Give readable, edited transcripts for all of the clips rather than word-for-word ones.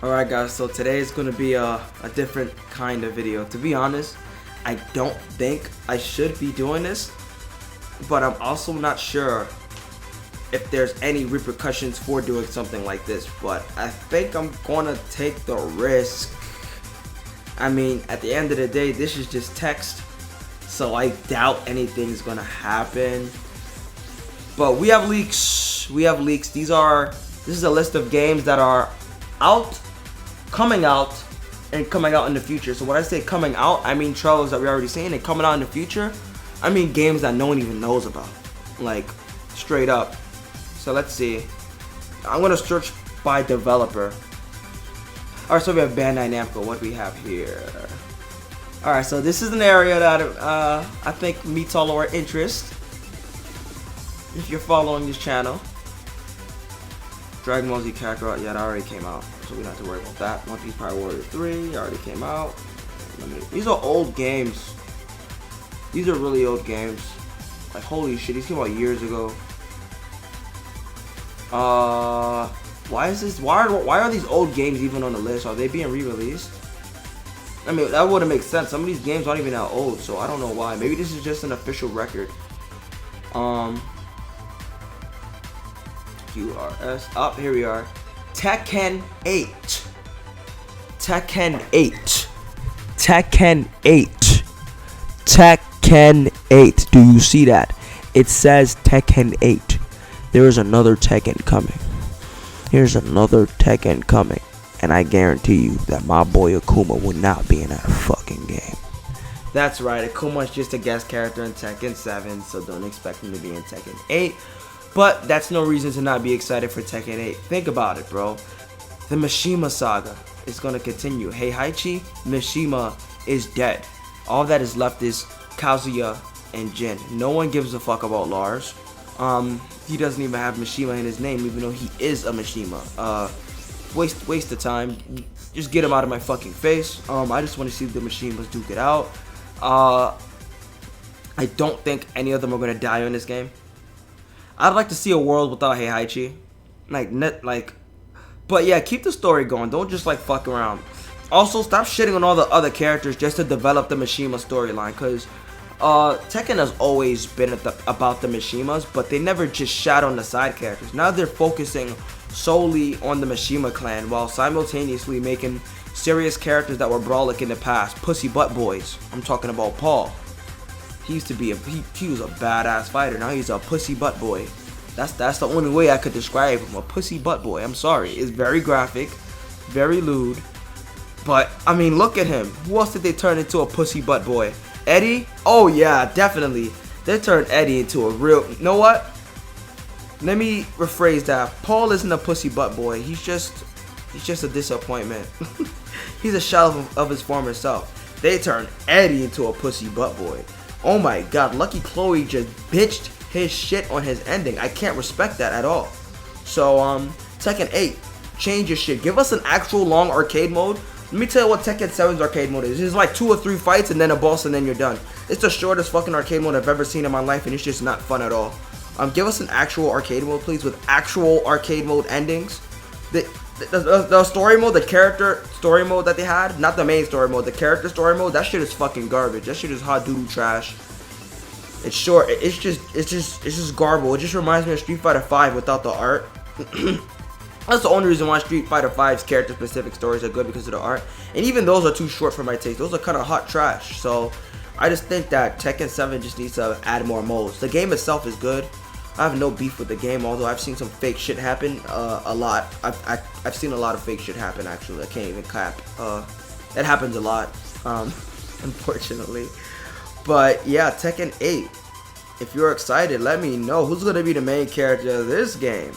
Alright guys, so today is going to be a different kind of video. To be honest, I don't think I should be doing this, but I'm also not sure if there's any repercussions for doing something like this, but I think I'm going to take the risk. I mean, at the end of the day, this is just text, so I doubt anything's going to happen. But we have leaks. This is a list of games that are coming out in the future. So when I say coming out, I mean trailers that we're already seeing, and coming out in the future, I mean games that no one even knows about, like straight up. So let's see. I'm gonna search by developer. Alright, so we have Bandai Namco. What do we have here? Alright, so this is an area that I think meets all our interest. If you're following this channel. Dragon Ball Z Kakarot, yeah, that already came out, so we don't have to worry about that. One Piece Power Warrior 3 already came out. These are old games. These are really old games. Like, holy shit, these came out years ago. Why are these old games even on the list? Are they being re-released? I mean, that wouldn't make sense. Some of these games aren't even that old, so I don't know why. Maybe this is just an official record. QRS. Here we are. Tekken 8. Tekken 8. Tekken 8. Tekken 8. Do you see that? It says Tekken 8. There is another Tekken coming. Here's another Tekken coming. And I guarantee you that my boy Akuma will not be in that fucking game. That's right. Akuma's just a guest character in Tekken 7, so don't expect him to be in Tekken 8. But that's no reason to not be excited for Tekken 8. Think about it, bro. The Mishima saga is going to continue. Heihachi, Mishima is dead. All that is left is Kazuya and Jin. No one gives a fuck about Lars. He doesn't even have Mishima in his name, even though he is a Mishima. Waste of time. Just get him out of my fucking face. I just want to see the Mishimas duke it out. I don't think any of them are going to die in this game. I'd like to see a world without Heihachi. But yeah, keep the story going. Don't just like fuck around. Also, stop shitting on all the other characters just to develop the Mishima storyline. Because Tekken has always been about the Mishimas, but they never just shat on the side characters. Now they're focusing solely on the Mishima clan while simultaneously making serious characters that were brawlic in the past. Pussy butt boys. I'm talking about Paul. He used to be he was a badass fighter. Now he's a pussy butt boy. That's the only way I could describe him. A pussy butt boy. I'm sorry. It's very graphic, very lewd. But I mean, look at him. Who else did they turn into a pussy butt boy? Eddie? Oh yeah, definitely. They turned Eddie into a real. You know what? Let me rephrase that. Paul isn't a pussy butt boy. He's just a disappointment. He's a shell of his former self. They turned Eddie into a pussy butt boy. Oh my god, Lucky Chloe just bitched his shit on his ending. I can't respect that at all. So, Tekken 8, change your shit. Give us an actual long arcade mode. Let me tell you what Tekken 7's arcade mode is. It's like 2 or 3 fights and then a boss and then you're done. It's the shortest fucking arcade mode I've ever seen in my life, and it's just not fun at all. Give us an actual arcade mode, please, with actual arcade mode endings. The story mode, the character story mode that they had, not the main story mode, the character story mode, that shit is fucking garbage. That shit is hot doodle trash. It's short. It's just garble. It just reminds me of Street Fighter 5 without the art. That's the only reason why Street Fighter 5's character specific stories are good, because of the art. And even those are too short for my taste. Those are kind of hot trash. So I just think that Tekken 7 just needs to add more modes. The game itself is good. I have no beef with the game, although I've seen some fake shit happen a lot. I've seen a lot of fake shit happen, actually. I can't even cap. It happens a lot, unfortunately. But yeah, Tekken 8. If you're excited, let me know. Who's going to be the main character of this game?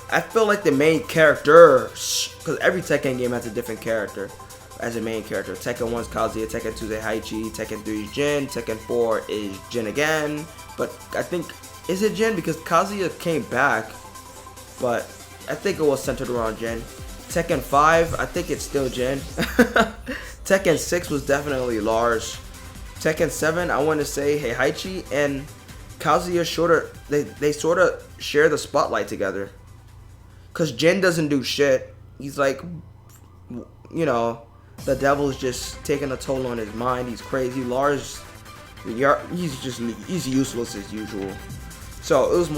I feel like the main characters, because every Tekken game has a different character as a main character. Tekken 1 is Kazuya, Tekken 2 is Heihachi, Tekken 3 is Jin, Tekken 4 is Jin again. But I think... Is it Jin? Because Kazuya came back, but I think it was centered around Jin. Tekken 5, I think it's still Jin. Tekken 6 was definitely Lars. Tekken 7, I want to say Heihachi and Kazuya they sort of share the spotlight together. Because Jin doesn't do shit. He's like you know, the devil's just taking a toll on his mind. He's crazy. Lars, he's useless as usual. So who's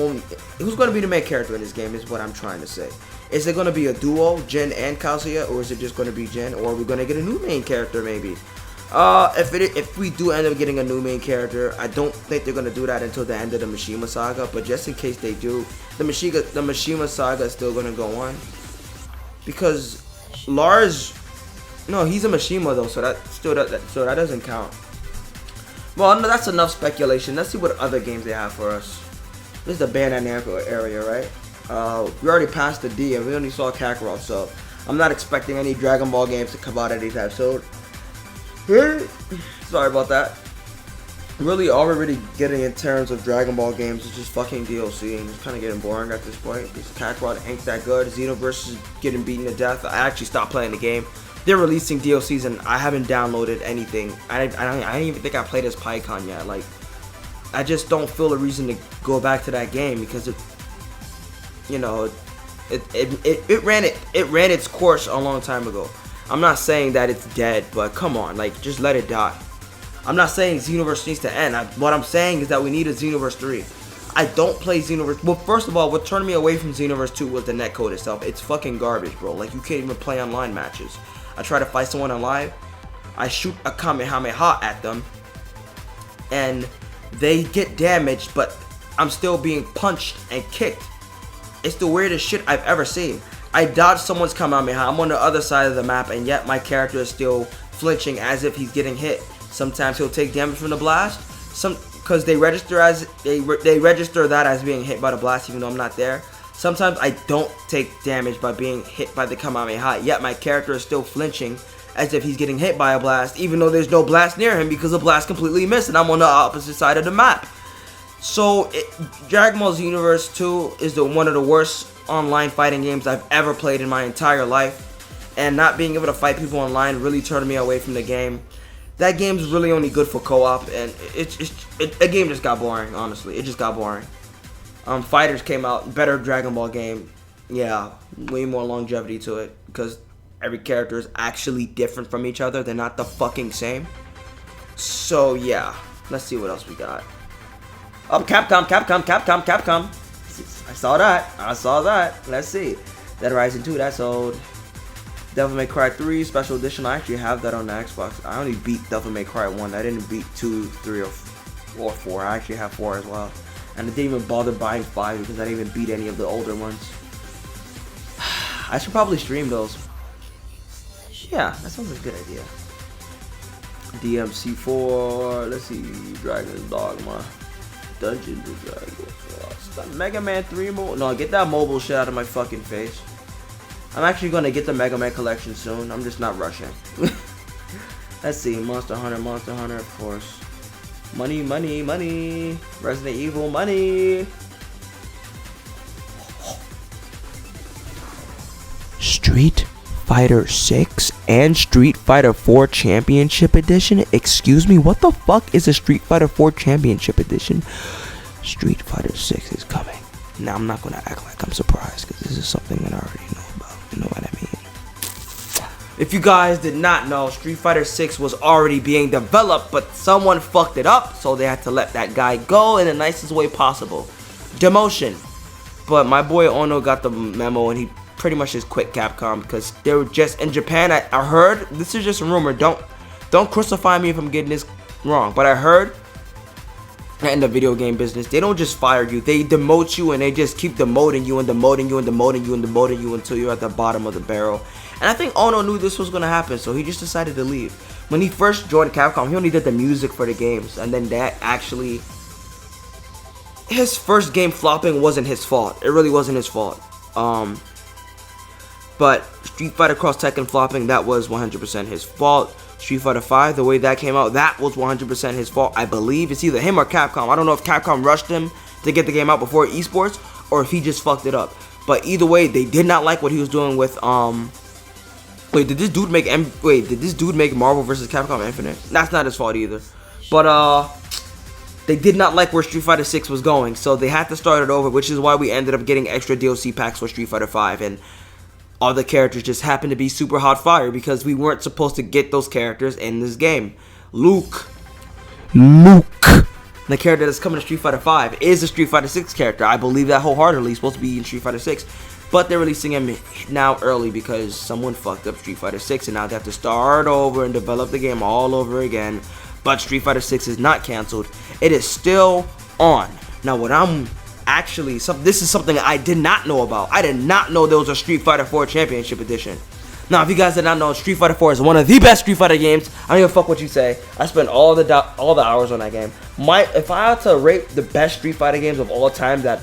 going to be the main character in this game is what I'm trying to say. Is it going to be a duo, Jin and Kazuya, or is it just going to be Jin, or are we going to get a new main character maybe? If we do end up getting a new main character, I don't think they're going to do that until the end of the Mishima Saga, but just in case they do, the Mishima Saga is still going to go on. Because Lars, no, he's a Mishima though, so that doesn't count. Well, no, that's enough speculation. Let's see what other games they have for us. This is the Bandai Namco area, right? We already passed the D and we only saw Kakarot, so I'm not expecting any Dragon Ball games to come out anytime soon. Sorry about that. Really, all we're really getting in terms of Dragon Ball games is just fucking DLC, and it's kind of getting boring at this point. This Kakarot ain't that good. Xenoverse is getting beaten to death. I actually stopped playing the game. They're releasing DLCs and I haven't downloaded anything. I don't even think I played as PyCon yet. Like, I just don't feel a reason to go back to that game because it, you know, it ran its course a long time ago. I'm not saying that it's dead, but come on, like, just let it die. I'm not saying Xenoverse needs to end. What I'm saying is that we need a Xenoverse 3. I don't play Xenoverse. Well, first of all, what turned me away from Xenoverse 2 was the netcode itself. It's fucking garbage, bro. Like, you can't even play online matches. I try to fight someone alive. I shoot a Kamehameha at them, and they get damaged, but I'm still being punched and kicked. It's the weirdest shit I've ever seen. I dodged someone's Kamehameha. I'm on the other side of the map, and yet my character is still flinching as if he's getting hit. Sometimes he'll take damage from the blast. Because they register that as being hit by the blast, even though I'm not there. Sometimes I don't take damage by being hit by the Kamehameha, yet my character is still flinching as if he's getting hit by a blast, even though there's no blast near him because the blast completely missed and I'm on the opposite side of the map. So, Dragon Ball Xenoverse 2 is one of the worst online fighting games I've ever played in my entire life. And not being able to fight people online really turned me away from the game. That game's really only good for co-op, and the game just got boring, honestly. It just got boring. Fighters came out, better Dragon Ball game. Yeah, way more longevity to it, because every character is actually different from each other. They're not the fucking same. So, yeah. Let's see what else we got. Oh, Capcom. I saw that. Let's see. Dead Rising 2, that's old. Devil May Cry 3 Special Edition. I actually have that on the Xbox. I only beat Devil May Cry 1. I didn't beat 2, 3, or 4. I actually have 4 as well. And I didn't even bother buying 5 because I didn't even beat any of the older ones. I should probably stream those. Yeah, that sounds like a good idea. DMC4. Let's see. Dragon's Dogma. Dungeon Dragon. Mega Man 3 mobile. No, get that mobile shit out of my fucking face. I'm actually gonna get the Mega Man collection soon. I'm just not rushing. Let's see. Monster Hunter, of course. Money. Resident Evil, money. Street Fighter 6 and Street Fighter 4 Championship Edition? Excuse me, what the fuck is a Street Fighter 4 Championship Edition? Street Fighter 6 is coming. Now, I'm not gonna act like I'm surprised because this is something that I already know about. You know what I mean? If you guys did not know, Street Fighter 6 was already being developed, but someone fucked it up, so they had to let that guy go in the nicest way possible. Demotion. But my boy Ono got the memo and he pretty much just quit Capcom because they were just in Japan. I heard, this is just a rumor. Don't crucify me if I'm getting this wrong, but I heard in the video game business, they don't just fire you, they demote you and they just keep demoting you and demoting you and demoting you and demoting you until you're at the bottom of the barrel. And I think Ono knew this was gonna happen, so he just decided to leave. When he first joined Capcom, he only did the music for the games, and then that actually, his first game flopping wasn't his fault. It really wasn't his fault. But Street Fighter Cross Tekken flopping, that was 100% his fault. Street Fighter 5, the way that came out, that was 100% his fault. I believe it's either him or Capcom. I don't know if Capcom rushed him to get the game out before esports or if he just fucked it up. But either way, they did not like what he was doing with wait, did this dude make Marvel vs. Capcom Infinite? That's not his fault either. But they did not like where Street Fighter 6 was going, so they had to start it over, which is why we ended up getting extra DLC packs for Street Fighter 5. And All the characters just happen to be super hot fire because we weren't supposed to get those characters in this game. Luke, the character that's coming to Street Fighter V, is a Street Fighter 6 character. I believe that wholeheartedly. He's supposed to be in Street Fighter 6. But they're releasing him now early because someone fucked up Street Fighter 6 and now they have to start over and develop the game all over again. But Street Fighter 6 is not canceled. It is still on. Now what I'm actually, this is something I did not know about. I did not know there was a Street Fighter 4 Championship Edition. Now, if you guys did not know, Street Fighter 4 is one of the best Street Fighter games. I don't give a fuck what you say. I spent all the hours on that game. If I had to rate the best Street Fighter games of all time that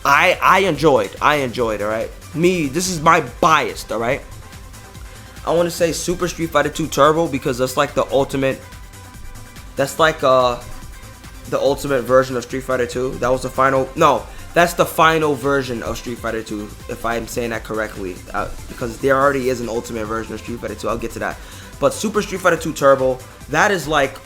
I enjoyed, alright? This is my bias, alright? I want to say Super Street Fighter 2 Turbo because that's like the ultimate. That's like the ultimate version of Street Fighter 2. That was the final. No, that's the final version of Street Fighter 2, if I'm saying that correctly. Because there already is an ultimate version of Street Fighter 2. I'll get to that. But Super Street Fighter 2 Turbo, that's like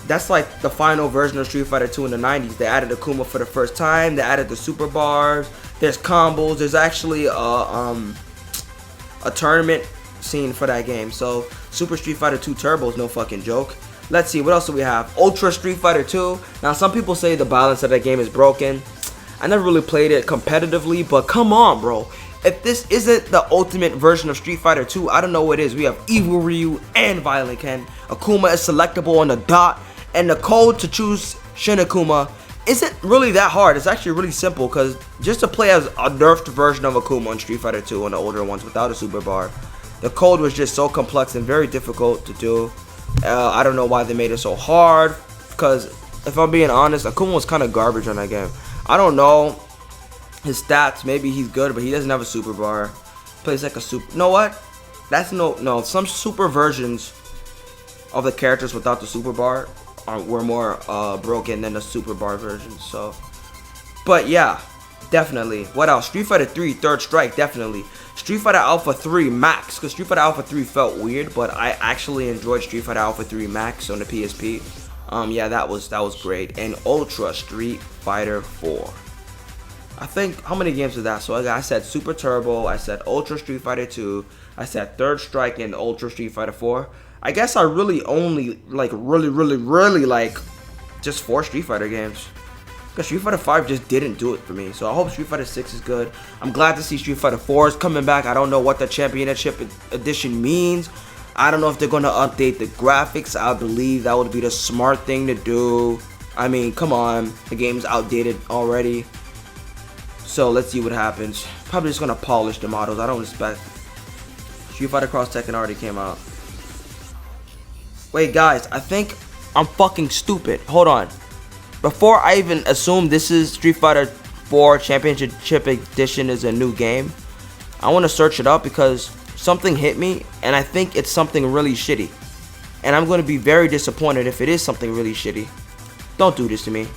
the final version of Street Fighter 2 in the 90s. They added Akuma for the first time. They added the super bars. There's combos. There's actually a tournament scene for that game. So Super Street Fighter 2 Turbo is no fucking joke. Let's see, what else do we have? Ultra Street Fighter 2. Now, some people say the balance of that game is broken. I never really played it competitively, but come on, bro. If this isn't the ultimate version of Street Fighter 2, I don't know what it is. We have Evil Ryu and Violent Ken. Akuma is selectable on the dot, and the code to choose Shin Akuma isn't really that hard. It's actually really simple, because just to play as a nerfed version of Akuma on Street Fighter 2 on the older ones without a super bar, the code was just so complex and very difficult to do. I don't know why they made it so hard, because if I'm being honest, Akuma was kind of garbage on that game. I don't know his stats. Maybe he's good, but he doesn't have a super bar. Plays like a super. You know what? That's no. Some super versions of the characters without the super bar were more broken than the super bar versions. So, but yeah, definitely. What else? Street Fighter 3 Third Strike, definitely. Street Fighter Alpha 3 Max, because Street Fighter Alpha 3 felt weird, but I actually enjoyed Street Fighter Alpha 3 Max on the PSP. Yeah, that was great. And Ultra Street Fighter 4. I think, how many games is that? So I said Super Turbo, I said Ultra Street Fighter 2, I said Third Strike and Ultra Street Fighter 4. I guess I really only really like just 4 Street Fighter games. Because Street Fighter 5 just didn't do it for me. So I hope Street Fighter 6 is good. I'm glad to see Street Fighter 4 is coming back. I don't know what the Championship Edition means. I don't know if they're going to update the graphics. I believe that would be the smart thing to do. I mean, come on. The game's outdated already. So let's see what happens. Probably just going to polish the models. I don't expect. Street Fighter Cross Tekken already came out. Wait, guys. I think I'm fucking stupid. Hold on. Before I even assume this is Street Fighter 4 Championship Edition is a new game, I want to search it up because something hit me and I think it's something really shitty. And I'm going to be very disappointed if it is something really shitty. Don't do this to me.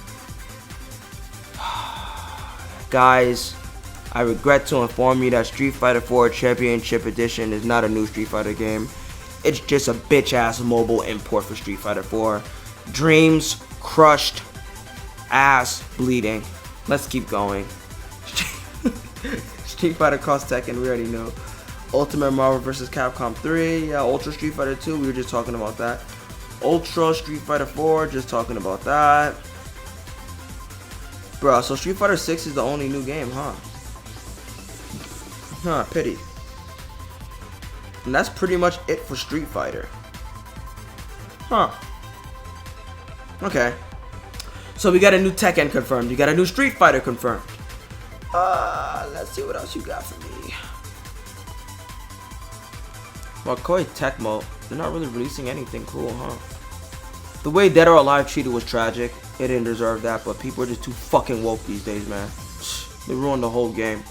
Guys, I regret to inform you that Street Fighter 4 Championship Edition is not a new Street Fighter game. It's just a bitch ass mobile import for Street Fighter 4. Dreams crushed. Ass bleeding. Let's keep going. Street Fighter Cross Tekken, we already know. Ultimate Marvel vs. Capcom 3. Yeah, Ultra Street Fighter 2, we were just talking about that. Ultra Street Fighter 4, just talking about that. Bruh, so Street Fighter 6 is the only new game, huh? Huh, pity. And that's pretty much it for Street Fighter. Huh. Okay. So we got a new Tekken confirmed. You got a new Street Fighter confirmed. Let's see what else you got for me. Well, Koei Tecmo, they're not really releasing anything cool, huh? The way Dead or Alive cheated was tragic. It didn't deserve that, but people are just too fucking woke these days, man. They ruined the whole game.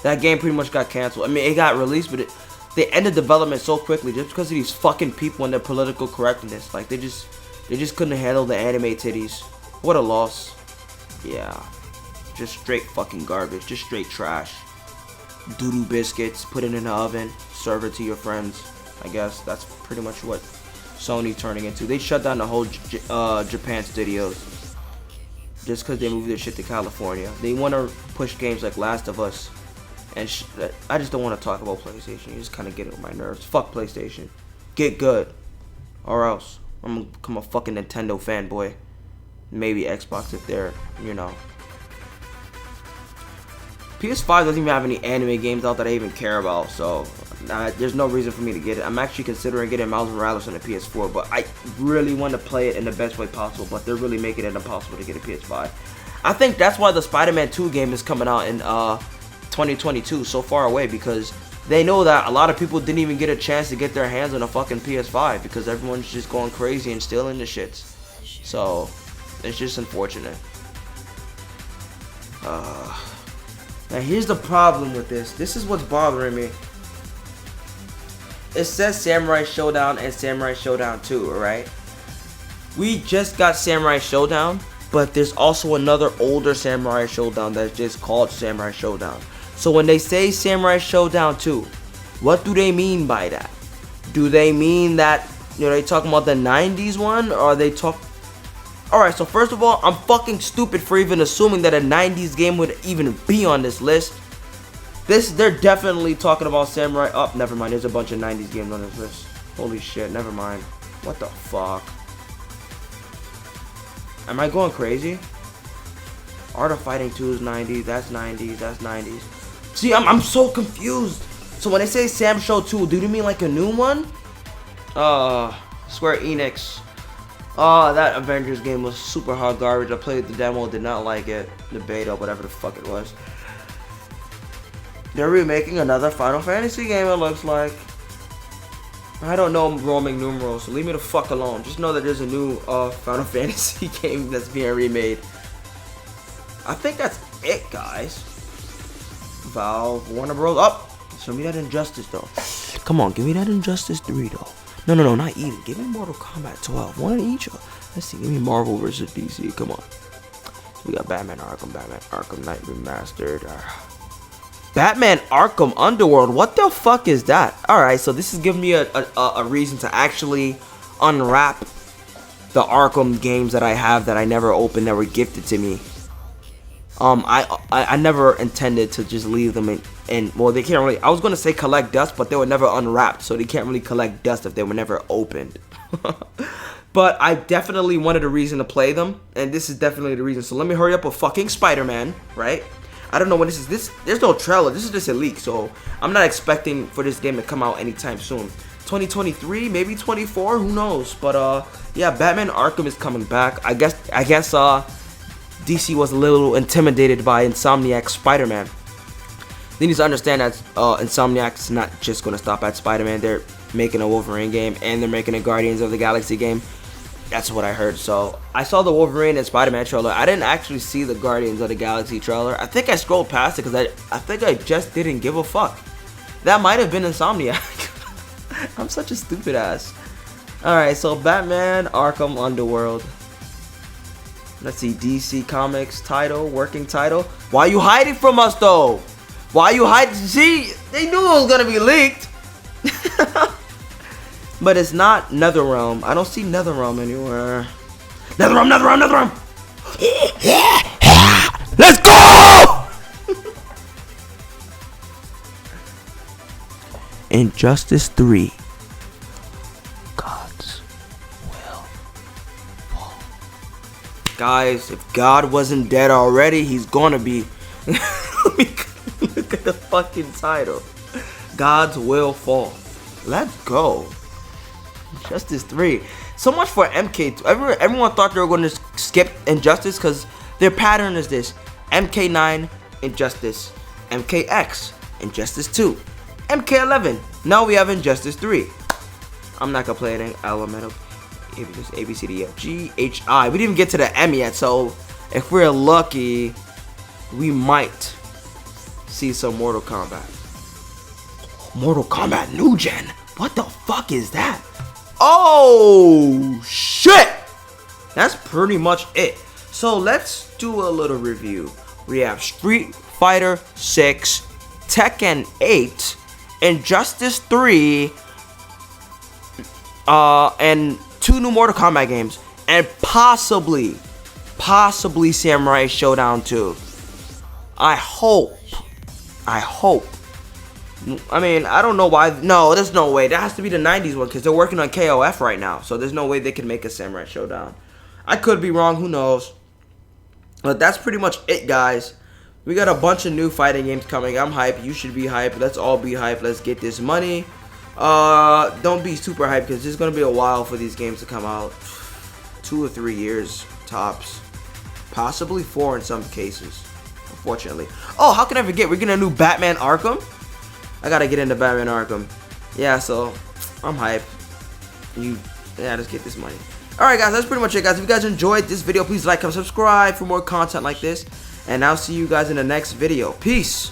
That game pretty much got canceled. I mean, it got released, but they ended development so quickly just because of these fucking people and their political correctness. Like, they just couldn't handle the anime titties. What a loss. Yeah. Just straight fucking garbage. Just straight trash. Doo-doo biscuits. Put it in the oven. Serve it to your friends. I guess that's pretty much what Sony turning into. They shut down the whole Japan studios. Just because they moved their shit to California. They want to push games like Last of Us And I just don't want to talk about PlayStation. You just kind of get on my nerves. Fuck PlayStation. Get good. Or else I'm going to become a fucking Nintendo fanboy. Maybe Xbox if they're, you know. PS5 doesn't even have any anime games out that I even care about, so there's no reason for me to get it. I'm actually considering getting Miles Morales on the PS4, but I really want to play it in the best way possible, but they're really making it impossible to get a PS5. I think that's why the Spider-Man 2 game is coming out in 2022, so far away, because they know that a lot of people didn't even get a chance to get their hands on a fucking PS5 because everyone's just going crazy and stealing the shits. So, it's just unfortunate. Now here's the problem with this. This is what's bothering me. It says Samurai Showdown and Samurai Showdown 2, alright? We just got Samurai Showdown, but there's also another older Samurai Showdown that's just called Samurai Showdown. So when they say Samurai Showdown 2, what do they mean by that? Do they mean that, you know, they talking about the 90s one, or are they talk? Alright, so first of all, I'm fucking stupid for even assuming that a 90s game would even be on this list. They're definitely talking about Samurai. Oh, never mind. There's a bunch of 90s games on this list. Holy shit, never mind. What the fuck? Am I going crazy? Art of Fighting 2 is 90s. That's 90s. That's 90s. See, I'm so confused. So when they say Sam Show 2, do they mean like a new one? Square Enix. That Avengers game was super hard garbage. I played the demo, did not like it. The beta, whatever the fuck it was. They're remaking another Final Fantasy game, it looks like. I don't know Roman numerals, so leave me the fuck alone. Just know that there's a new Final Fantasy game that's being remade. I think that's it, guys. Valve, Warner Bros. Up! Show me that Injustice, though. Come on, give me that Injustice 3, though. No, not even. Give me Mortal Kombat 12. One of each. Let's see. Give me Marvel vs. DC. Come on. We got Batman Arkham Knight Remastered. Batman Arkham Underworld. What the fuck is that? Alright, so this is giving me a reason to actually unwrap the Arkham games that I have that I never opened, that were gifted to me. I never intended to just leave them in, well, they can't really, I was going to say collect dust, but they were never unwrapped, so they can't really collect dust if they were never opened. But I definitely wanted a reason to play them, and this is definitely the reason. So let me hurry up with fucking Spider-Man, right? I don't know when this is. There's no trailer. This is just a leak, so I'm not expecting for this game to come out anytime soon. 2023, maybe 24, who knows? But yeah, Batman Arkham is coming back. I guess DC was a little intimidated by Insomniac's Spider-Man. They need to understand that Insomniac's not just gonna stop at Spider-Man. They're making a Wolverine game and they're making a Guardians of the Galaxy game. That's what I heard. So I saw the Wolverine and Spider-Man trailer. I didn't actually see the Guardians of the Galaxy trailer. I think I scrolled past it because I think I just didn't give a fuck. That might have been Insomniac. I'm such a stupid ass. Alright, so Batman Arkham Underworld. Let's see, DC Comics title, working title. Why are you hiding from us though? Why are you hiding? See, they knew it was gonna be leaked. But it's not NetherRealm. I don't see NetherRealm anywhere. NetherRealm. Let's go! Injustice 3. God's will fall. Guys, if God wasn't dead already, he's gonna be. Look at the fucking title. God's will fall. Let's go. Injustice 3. So much for MK2. Everyone thought they were going to skip Injustice because their pattern is this: MK9, Injustice, MKX, Injustice 2, MK11. Now we have Injustice 3. I'm not gonna play any element of A, B, C, D, F, G, H, I. We didn't even get to the M yet, so if we're lucky, we might see some Mortal Kombat. Mortal Kombat New Gen. What the fuck is that? Oh shit! That's pretty much it. So let's do a little review. We have Street Fighter 6, Tekken 8, Injustice 3, and 2 new Mortal Kombat games, and possibly Samurai Showdown 2. I hope I hope. I mean, I don't know why. No, there's no way. That has to be the 90s one because they're working on KOF right now. So there's no way they can make a Samurai Showdown. I could be wrong. Who knows? But that's pretty much it, guys. We got a bunch of new fighting games coming. I'm hyped. You should be hyped. Let's all be hyped. Let's get this money. Don't be super hyped because it's going to be a while for these games to come out. 2 or 3 years tops. Possibly 4 in some cases. Unfortunately. Oh, how can I forget? We're getting a new Batman Arkham. I gotta get into Batman Arkham. Yeah, so I'm hyped. Yeah, let's get this money. Alright, guys, that's pretty much it, guys. If you guys enjoyed this video, please like, comment, subscribe for more content like this. And I'll see you guys in the next video. Peace.